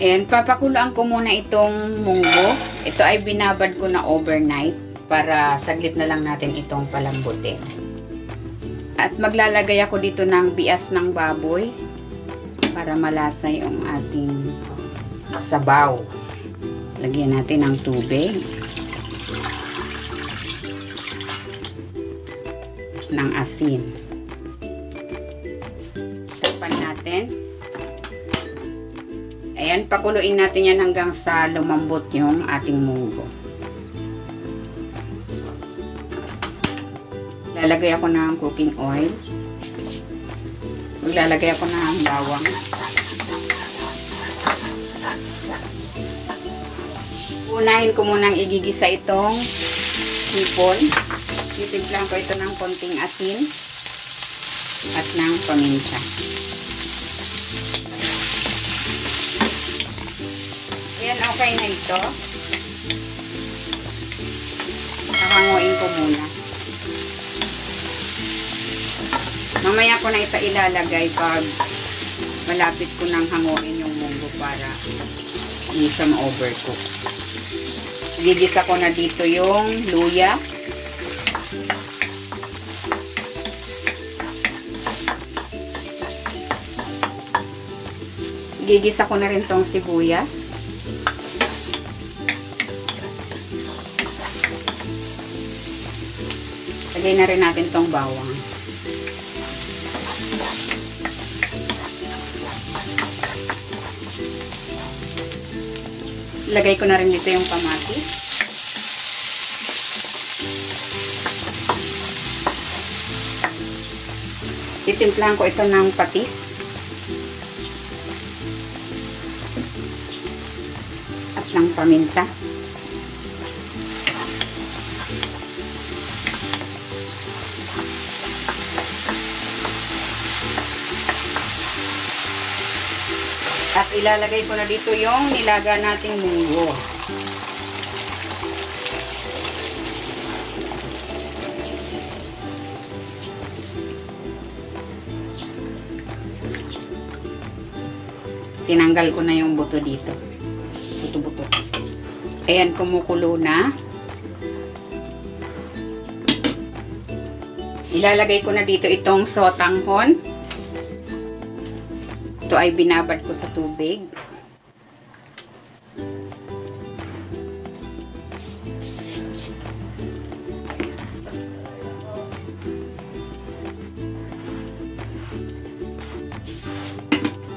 And papakuloan ko muna itong munggo. Ito ay binabad ko na overnight para saglit na lang natin itong palambutin. At maglalagay ako dito ng bias ng baboy para malasa yung ating sabaw. Lagyan natin ng tubig. Ng asin. Takpan natin. Ayan, pakuluin natin yan hanggang sa lumambot yung ating munggo. Lalagay ako ng cooking oil. Lalagay ako ng bawang. Unahin ko munang igigisa itong hipon. Titimplahan ko ito ng konting asin at ng paminta. Ayan, okay na ito. Kakanguin ko muna. Mamaya ko na ito ilalagay pag malapit ko nang hanguin yung munggo para hindi siya ma-overcook. Gigisa ko na dito yung luya. Gigisa ko na rin tong sibuyas. Lagay na rin natin tong bawang. Lagay ko na rin dito yung kamatis. Titimplahan ko ito ng patis. At ng paminta. At ilalagay ko na dito yung nilaga nating munggo. Tinanggal ko na yung buto dito. Buto-buto. Ayan, kumukulo na. Ilalagay ko na dito itong sotanghon. Ito ay binabad ko sa tubig.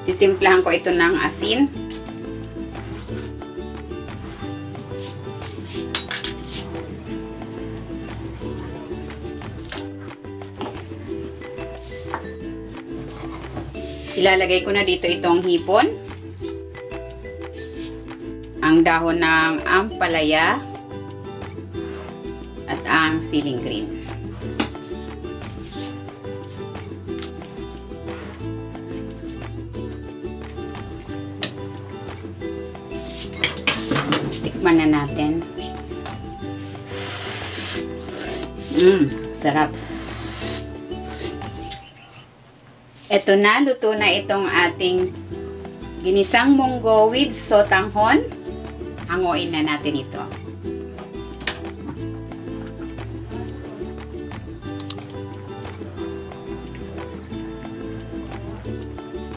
Titimplahan ko ito ng asin. Ilalagay ko na dito itong hipon, ang dahon ng ampalaya, at ang siling green. Tikman na natin. Sarap. Ito na, luto na itong ating ginisang munggo with sotanghon. Hanguin na natin ito.